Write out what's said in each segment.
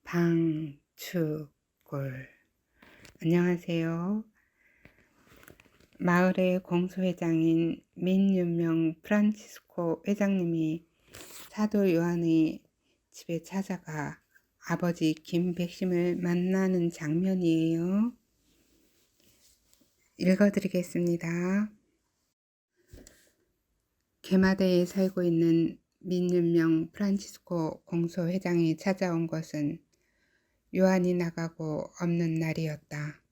방출골. 안녕하세요. 마을의 공소회장인 민윤명 프란치스코 회장님이 사도 요한의 집에 찾아가 아버지 김백심을 만나는 장면이에요. 읽어드리겠습니다. 개마대에 살고 있는 민윤명 프란치스코 공소회장이 찾아온 것은 요한이 나가고 없는 날이었다.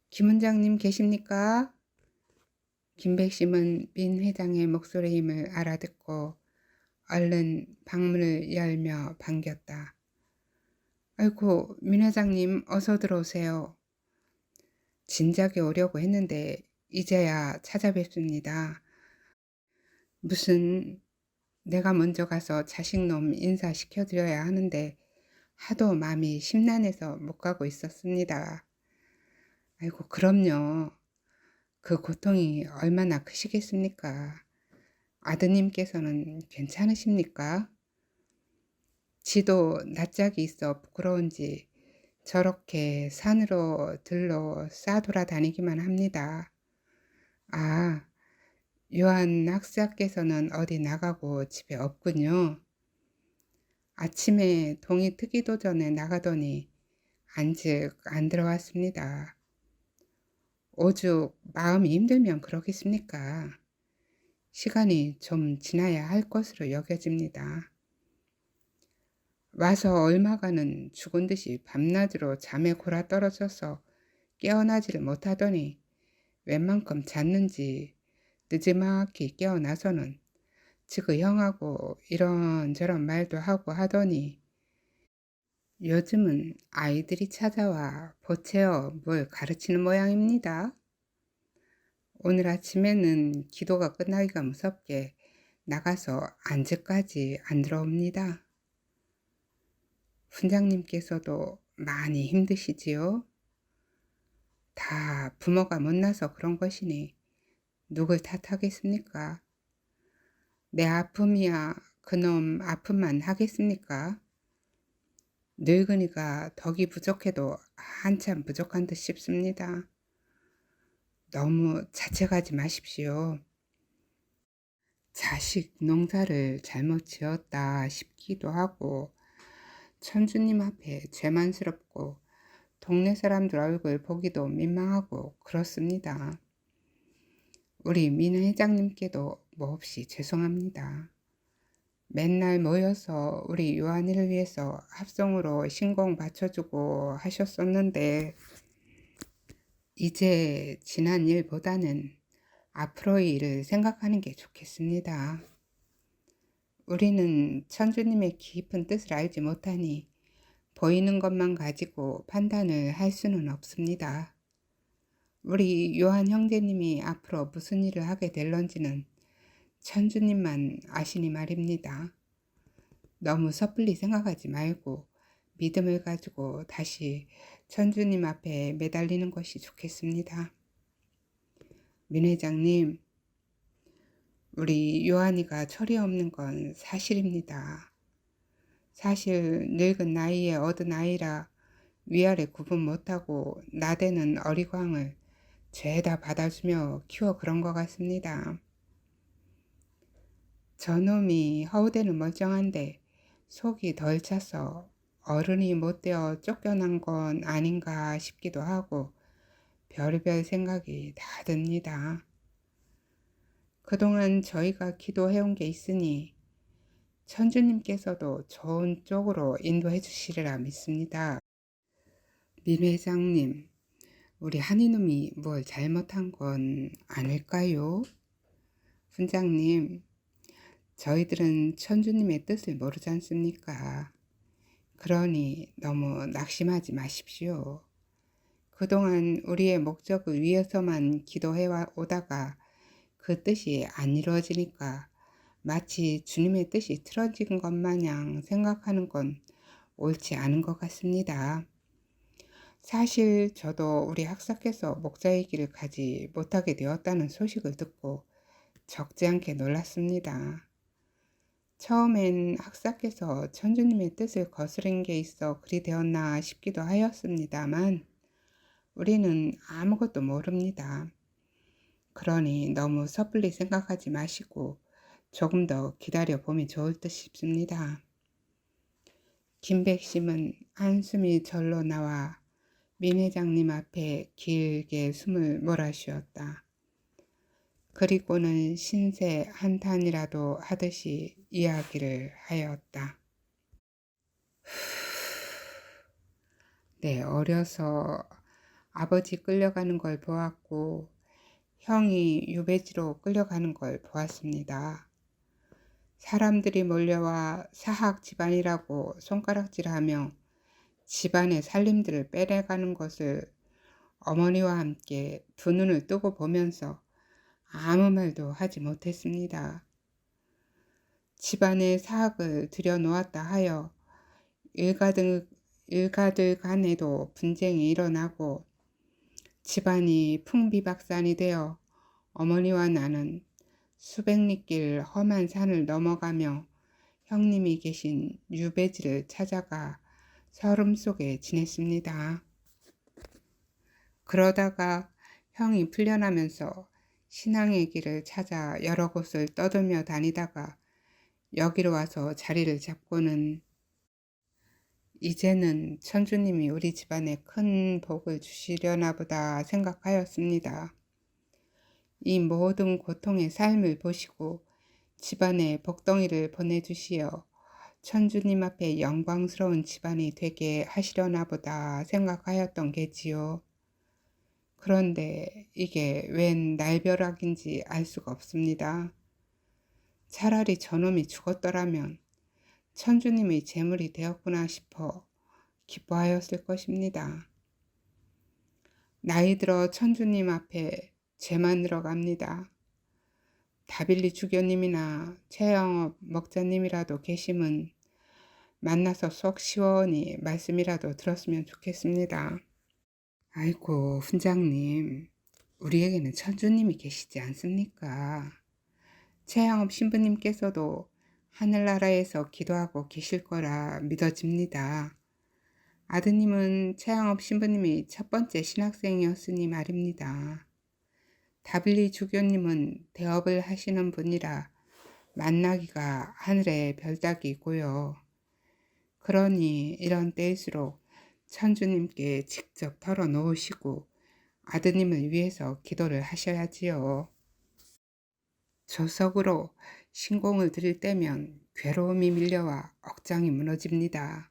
김 원장님 계십니까? 김백심은 민 회장의 목소리임을 알아듣고 얼른 방문을 열며 반겼다. 아이고, 민 회장님 어서 들어오세요. 진작에 오려고 했는데 이제야 찾아뵙습니다. 무슨 내가 먼저 가서 자식놈 인사시켜드려야 하는데 하도 마음이 심란해서 못 가고 있었습니다. 아이고, 그럼요. 그 고통이 얼마나 크시겠습니까? 아드님께서는 괜찮으십니까? 지도 낯짝이 있어 부끄러운지 저렇게 산으로 들러 싸돌아다니기만 합니다. 아, 요한 학사께서는 어디 나가고 집에 없군요. 아침에 동이 트기도 전에 나가더니 안즉 안 들어왔습니다. 오죽 마음이 힘들면 그러겠습니까? 시간이 좀 지나야 할 것으로 여겨집니다. 와서 얼마간은 죽은 듯이 밤낮으로 잠에 골아 떨어져서 깨어나지를 못하더니 웬만큼 잤는지 늦지막히 깨어나서는 지그 형하고 이런저런 말도 하고 하더니 요즘은 아이들이 찾아와 보채어 뭘 가르치는 모양입니다. 오늘 아침에는 기도가 끝나기가 무섭게 나가서 안즈까지 안 들어옵니다. 훈장님께서도 많이 힘드시지요? 다 부모가 못나서 그런 것이니 누굴 탓하겠습니까? 내 아픔이야 그놈 아픔만 하겠습니까? 늙은이가 덕이 부족해도 한참 부족한 듯 싶습니다. 너무 자책하지 마십시오. 자식 농사를 잘못 지었다 싶기도 하고 천주님 앞에 죄만스럽고 동네 사람들 얼굴 보기도 민망하고 그렇습니다. 우리 민 회장님께도 몹시 죄송합니다. 맨날 모여서 우리 요한이를 위해서 합성으로 신공 바쳐주고 하셨었는데 이제 지난 일보다는 앞으로의 일을 생각하는 게 좋겠습니다. 우리는 천주님의 깊은 뜻을 알지 못하니 보이는 것만 가지고 판단을 할 수는 없습니다. 우리 요한 형제님이 앞으로 무슨 일을 하게 될런지는 천주님만 아시니 말입니다. 너무 섣불리 생각하지 말고 믿음을 가지고 다시 천주님 앞에 매달리는 것이 좋겠습니다. 민 회장님, 우리 요한이가 철이 없는 건 사실입니다. 사실 늙은 나이에 얻은 아이라 위아래 구분 못하고 나대는 어리광을 죄다 받아주며 키워 그런 것 같습니다. 저놈이 허우대는 멀쩡한데 속이 덜 차서 어른이 못되어 쫓겨난 건 아닌가 싶기도 하고 별의별 생각이 다 듭니다. 그동안 저희가 기도해온 게 있으니 천주님께서도 좋은 쪽으로 인도해 주시리라 믿습니다. 민 회장님, 우리 한이놈이 뭘 잘못한 건 아닐까요? 훈장님, 저희들은 천주님의 뜻을 모르지 않습니까? 그러니 너무 낙심하지 마십시오. 그동안 우리의 목적을 위해서만 기도해 오다가 그 뜻이 안 이루어지니까 마치 주님의 뜻이 틀어진 것 마냥 생각하는 건 옳지 않은 것 같습니다. 사실 저도 우리 학사께서 목자의 길을 가지 못하게 되었다는 소식을 듣고 적지 않게 놀랐습니다. 처음엔 학사께서 천주님의 뜻을 거스른 게 있어 그리 되었나 싶기도 하였습니다만 우리는 아무것도 모릅니다. 그러니 너무 섣불리 생각하지 마시고 조금 더 기다려 보면 좋을 듯 싶습니다. 김백심은 한숨이 절로 나와 민 회장님 앞에 길게 숨을 몰아쉬었다. 그리고는 신세 한탄이라도 하듯이 이야기를 하였다. 네, 어려서 아버지 끌려가는 걸 보았고 형이 유배지로 끌려가는 걸 보았습니다. 사람들이 몰려와 사학 집안이라고 손가락질하며 집안의 살림들을 빼내가는 것을 어머니와 함께 두 눈을 뜨고 보면서 아무 말도 하지 못했습니다. 집안의 사학을 들여놓았다 하여 일가들 간에도 분쟁이 일어나고 집안이 풍비박산이 되어 어머니와 나는 수백 리길 험한 산을 넘어가며 형님이 계신 유배지를 찾아가 서름 속에 지냈습니다. 그러다가 형이 풀려나면서 신앙의 길을 찾아 여러 곳을 떠돌며 다니다가 여기로 와서 자리를 잡고는 이제는 천주님이 우리 집안에 큰 복을 주시려나 보다 생각하였습니다. 이 모든 고통의 삶을 보시고 집안에 복덩이를 보내주시어 천주님 앞에 영광스러운 집안이 되게 하시려나 보다 생각하였던 게지요. 그런데 이게 웬 날벼락인지 알 수가 없습니다. 차라리 저놈이 죽었더라면 천주님의 제물이 되었구나 싶어 기뻐하였을 것입니다. 나이 들어 천주님 앞에 죄만 들어갑니다. 다빌리 주교님이나 최영업 목자님이라도 계시면 만나서 속 시원히 말씀이라도 들었으면 좋겠습니다. 아이고 훈장님, 우리에게는 천주님이 계시지 않습니까? 최영업 신부님께서도 하늘나라에서 기도하고 계실 거라 믿어집니다. 아드님은 최영업 신부님이 첫 번째 신학생이었으니 말입니다. 다빌리 주교님은 대업을 하시는 분이라 만나기가 하늘의 별따기고요. 그러니 이런 때일수록 천주님께 직접 털어놓으시고 아드님을 위해서 기도를 하셔야지요. 조석으로 신공을 드릴 때면 괴로움이 밀려와 억장이 무너집니다.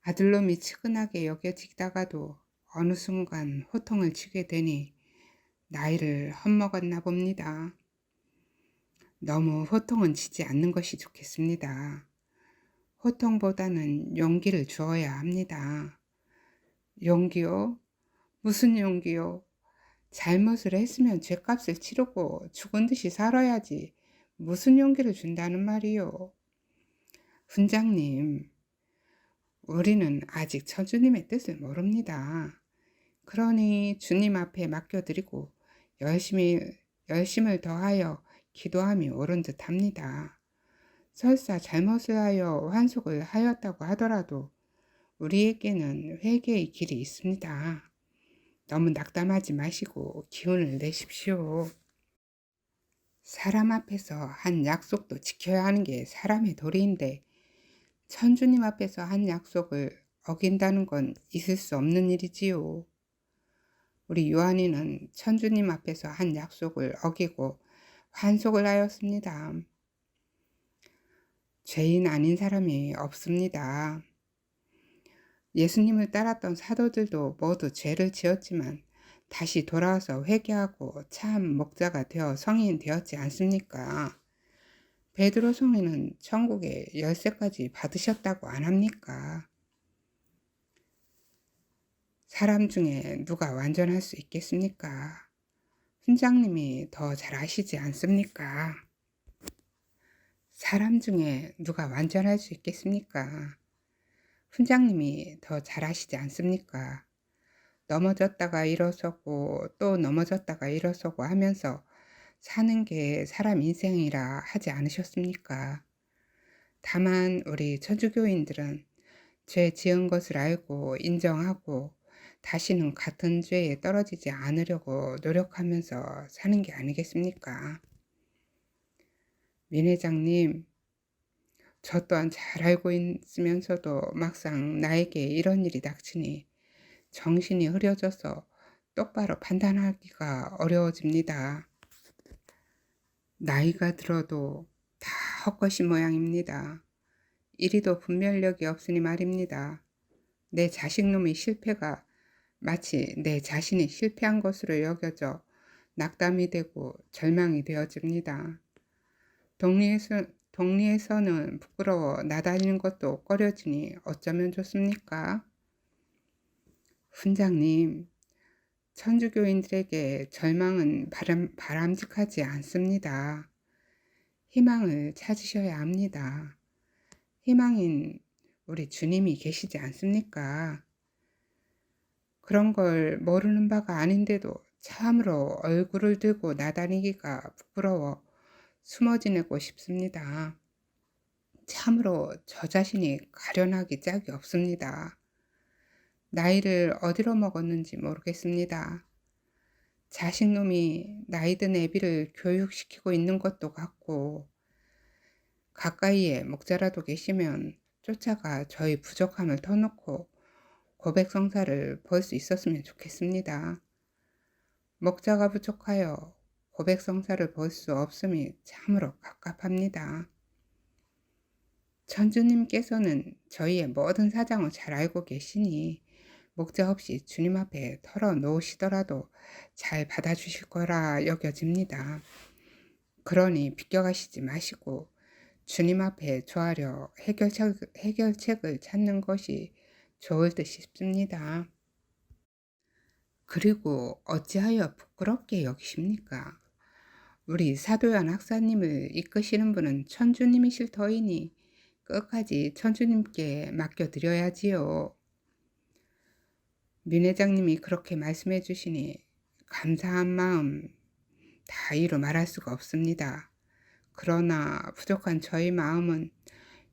아들놈이 측은하게 여겨지다가도 어느 순간 호통을 치게 되니 나이를 헛먹었나 봅니다. 너무 호통은 치지 않는 것이 좋겠습니다. 호통보다는 용기를 주어야 합니다. 용기요? 무슨 용기요? 잘못을 했으면 죗값을 치르고 죽은 듯이 살아야지 무슨 용기를 준다는 말이요. 훈장님, 우리는 아직 천주님의 뜻을 모릅니다. 그러니 주님 앞에 맡겨드리고 열심을 더하여 기도함이 옳은 듯 합니다. 설사 잘못을 하여 환속을 하였다고 하더라도 우리에게는 회개의 길이 있습니다. 너무 낙담하지 마시고 기운을 내십시오. 사람 앞에서 한 약속도 지켜야 하는 게 사람의 도리인데 천주님 앞에서 한 약속을 어긴다는 건 있을 수 없는 일이지요. 우리 요한이는 천주님 앞에서 한 약속을 어기고 환속을 하였습니다. 죄인 아닌 사람이 없습니다. 예수님을 따랐던 사도들도 모두 죄를 지었지만 다시 돌아와서 회개하고 참 목자가 되어 성인 되었지 않습니까? 베드로 성인은 천국의 열쇠까지 받으셨다고 안 합니까? 사람 중에 누가 완전할 수 있겠습니까? 훈장님이 더 잘 아시지 않습니까? 사람 중에 누가 완전할 수 있겠습니까? 훈장님이 더 잘 아시지 않습니까? 넘어졌다가 일어서고 또 넘어졌다가 일어서고 하면서 사는 게 사람 인생이라 하지 않으셨습니까? 다만 우리 천주교인들은 죄 지은 것을 알고 인정하고 다시는 같은 죄에 떨어지지 않으려고 노력하면서 사는 게 아니겠습니까? 민 회장님, 저 또한 잘 알고 있으면서도 막상 나에게 이런 일이 닥치니 정신이 흐려져서 똑바로 판단하기가 어려워집니다. 나이가 들어도 다 헛것이 모양입니다. 이리도 분별력이 없으니 말입니다. 내 자식놈의 실패가 마치 내 자신이 실패한 것으로 여겨져 낙담이 되고 절망이 되어집니다. 동리에서는 부끄러워 나다니는 것도 꺼려지니 어쩌면 좋습니까? 훈장님, 천주교인들에게 절망은 바람직하지 않습니다. 희망을 찾으셔야 합니다. 희망인 우리 주님이 계시지 않습니까? 그런 걸 모르는 바가 아닌데도 참으로 얼굴을 들고 나다니기가 부끄러워 숨어 지내고 싶습니다. 참으로 저 자신이 가련하기 짝이 없습니다. 나이를 어디로 먹었는지 모르겠습니다. 자식놈이 나이든 애비를 교육시키고 있는 것도 같고, 가까이에 목자라도 계시면 쫓아가 저희 부족함을 터놓고 고백성사를 볼 수 있었으면 좋겠습니다. 목자가 부족하여 고백성사를 볼 수 없음이 참으로 갑갑합니다. 천주님께서는 저희의 모든 사정을 잘 알고 계시니 목자 없이 주님 앞에 털어놓으시더라도 잘 받아주실 거라 여겨집니다. 그러니 비껴가시지 마시고 주님 앞에 조아려 해결책을 찾는 것이 좋을 듯 싶습니다. 그리고 어찌하여 부끄럽게 여기십니까? 우리 사도연 학사님을 이끄시는 분은 천주님이실 터이니 끝까지 천주님께 맡겨드려야지요. 민 회장님이 그렇게 말씀해 주시니 감사한 마음 다 이루 말할 수가 없습니다. 그러나 부족한 저희 마음은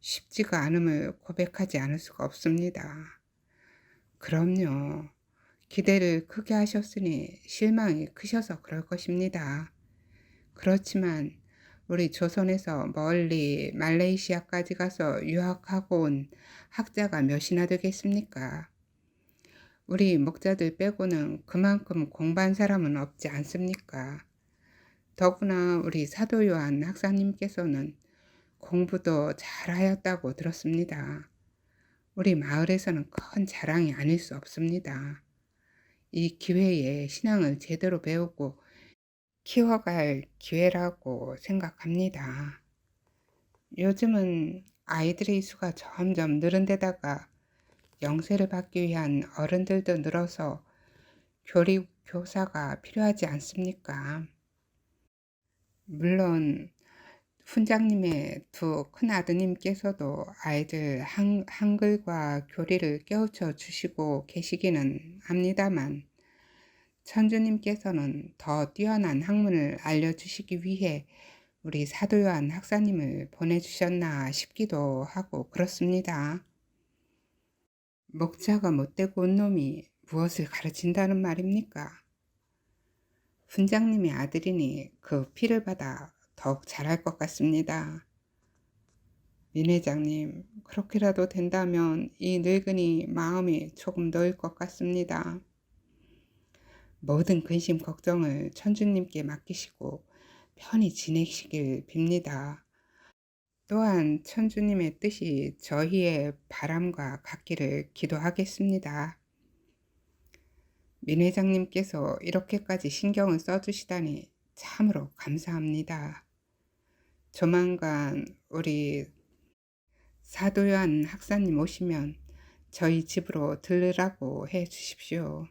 쉽지가 않음을 고백하지 않을 수가 없습니다. 그럼요. 기대를 크게 하셨으니 실망이 크셔서 그럴 것입니다. 그렇지만 우리 조선에서 멀리 말레이시아까지 가서 유학하고 온 학자가 몇이나 되겠습니까? 우리 목자들 빼고는 그만큼 공부한 사람은 없지 않습니까? 더구나 우리 사도 요한 학사님께서는 공부도 잘하였다고 들었습니다. 우리 마을에서는 큰 자랑이 아닐 수 없습니다. 이 기회에 신앙을 제대로 배우고 키워갈 기회라고 생각합니다. 요즘은 아이들의 수가 점점 늘은 데다가 영세를 받기 위한 어른들도 늘어서 교사가 필요하지 않습니까? 물론 훈장님의 두 큰아드님께서도 아이들 한글과 교리를 깨우쳐 주시고 계시기는 합니다만 천주님께서는 더 뛰어난 학문을 알려주시기 위해 우리 사도요한 학사님을 보내주셨나 싶기도 하고 그렇습니다. 목자가 못되고 온 놈이 무엇을 가르친다는 말입니까? 훈장님의 아들이니 그 피를 받아 더욱 잘할 것 같습니다. 민 회장님, 그렇게라도 된다면 이 늙은이 마음이 조금 놓일 것 같습니다. 모든 근심 걱정을 천주님께 맡기시고 편히 지내시길 빕니다. 또한 천주님의 뜻이 저희의 바람과 같기를 기도하겠습니다. 민 회장님께서 이렇게까지 신경을 써주시다니 참으로 감사합니다. 조만간 우리 사도요한 학사님 오시면 저희 집으로 들르라고 해 주십시오.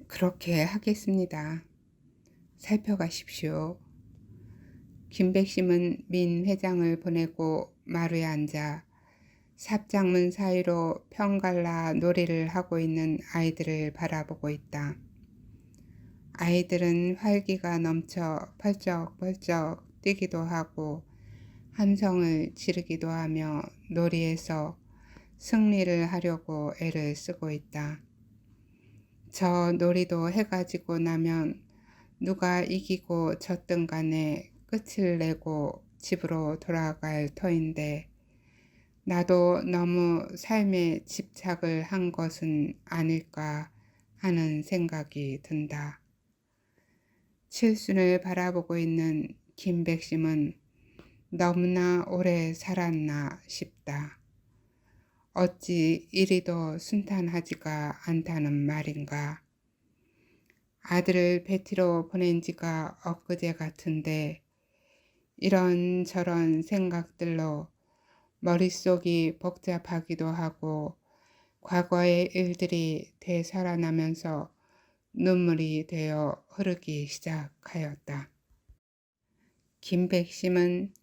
그렇게 하겠습니다. 살펴가십시오. 김백심은 민 회장을 보내고 마루에 앉아 삽장문 사이로 편갈라 놀이를 하고 있는 아이들을 바라보고 있다. 아이들은 활기가 넘쳐 펄쩍펄쩍 뛰기도 하고 함성을 지르기도 하며 놀이에서 승리를 하려고 애를 쓰고 있다. 저 놀이도 해가 지고 나면 누가 이기고 졌든 간에 끝을 내고 집으로 돌아갈 터인데 나도 너무 삶에 집착을 한 것은 아닐까 하는 생각이 든다. 칠순을 바라보고 있는 김백심은 너무나 오래 살았나 싶다. 어찌 이리도 순탄하지가 않다는 말인가. 아들을 베티로 보낸 지가 엊그제 같은데 이런저런 생각들로 머릿속이 복잡하기도 하고 과거의 일들이 되살아나면서 눈물이 되어 흐르기 시작하였다. 김백심은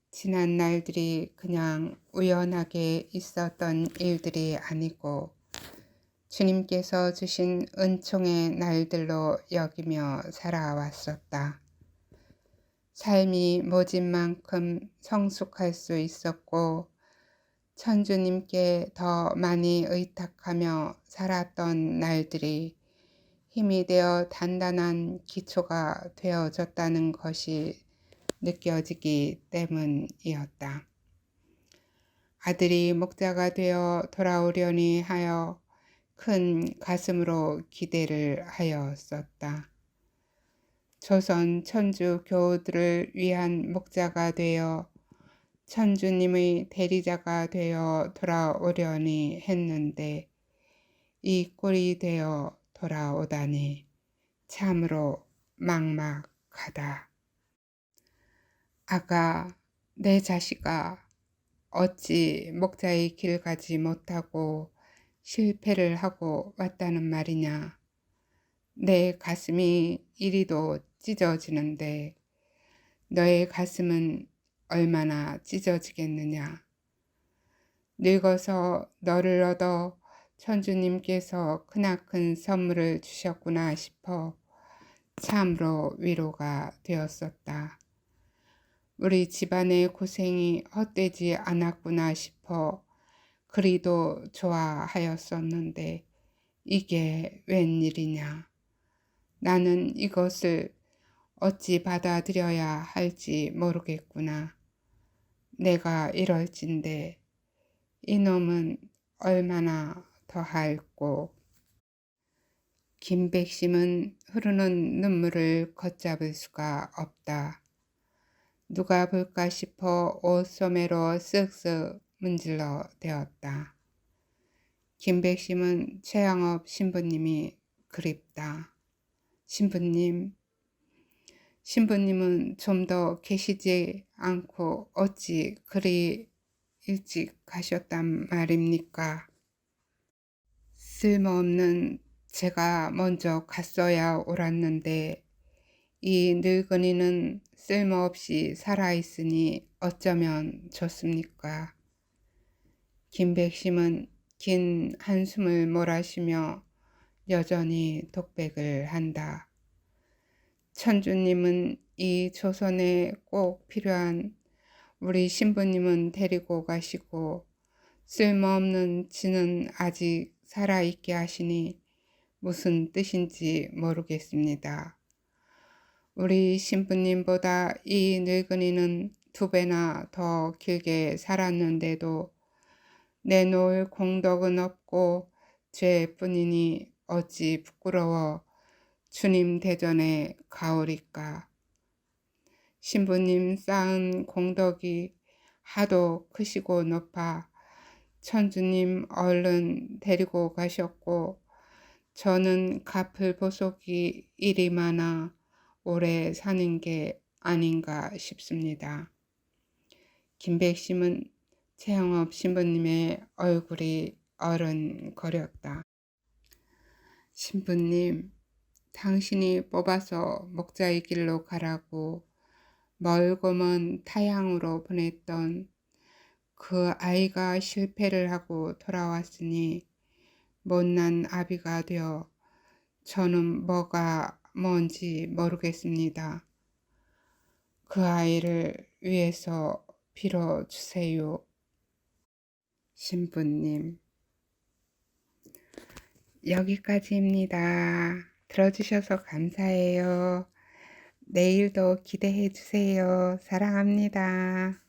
지난 날들이 그냥 우연하게 있었던 일들이 아니고 주님께서 주신 은총의 날들로 여기며 살아왔었다. 삶이 모진 만큼 성숙할 수 있었고 천주님께 더 많이 의탁하며 살았던 날들이 힘이 되어 단단한 기초가 되어졌다는 것이 느껴지기 때문이었다. 아들이 목자가 되어 돌아오려니 하여 큰 가슴으로 기대를 하였었다. 조선 천주 교우들을 위한 목자가 되어 천주님의 대리자가 되어 돌아오려니 했는데 이 꼴이 되어 돌아오다니 참으로 막막하다. 아가, 내 자식아, 어찌 목자의 길 가지 못하고 실패를 하고 왔다는 말이냐. 내 가슴이 이리도 찢어지는데 너의 가슴은 얼마나 찢어지겠느냐. 늙어서 너를 얻어 천주님께서 크나큰 선물을 주셨구나 싶어 참으로 위로가 되었었다. 우리 집안의 고생이 헛되지 않았구나 싶어 그리도 좋아하였었는데 이게 웬일이냐. 나는 이것을 어찌 받아들여야 할지 모르겠구나. 내가 이럴진데 이놈은 얼마나 더할꼬. 김백심은 흐르는 눈물을 걷잡을 수가 없다. 누가 볼까 싶어 옷소매로 쓱쓱 문질러 대었다. 김백심은 최양업 신부님이 그립다. 신부님은 좀 더 계시지 않고 어찌 그리 일찍 가셨단 말입니까? 쓸모없는 제가 먼저 갔어야 옳았는데 이 늙은이는 쓸모없이 살아있으니 어쩌면 좋습니까? 김백심은 긴 한숨을 몰아쉬며 여전히 독백을 한다. 천주님은 이 조선에 꼭 필요한 우리 신부님은 데리고 가시고 쓸모없는 지는 아직 살아있게 하시니 무슨 뜻인지 모르겠습니다. 우리 신부님보다 이 늙은이는 2배나 더 길게 살았는데도 내놓을 공덕은 없고 죄뿐이니 어찌 부끄러워 주님 대전에 가오리까. 신부님 쌓은 공덕이 하도 크시고 높아 천주님 얼른 데리고 가셨고 저는 갚을 보속이 이리 많아 오래 사는 게 아닌가 싶습니다. 김백심은 최영업 신부님의 얼굴이 어른거렸다. 신부님, 당신이 뽑아서 목자의 길로 가라고 멀고 먼 타향으로 보냈던 그 아이가 실패를 하고 돌아왔으니 못난 아비가 되어 저는 뭐가 뭔지 모르겠습니다. 그 아이를 위해서 빌어주세요. 신부님, 여기까지입니다. 들어주셔서 감사해요. 내일도 기대해 주세요. 사랑합니다.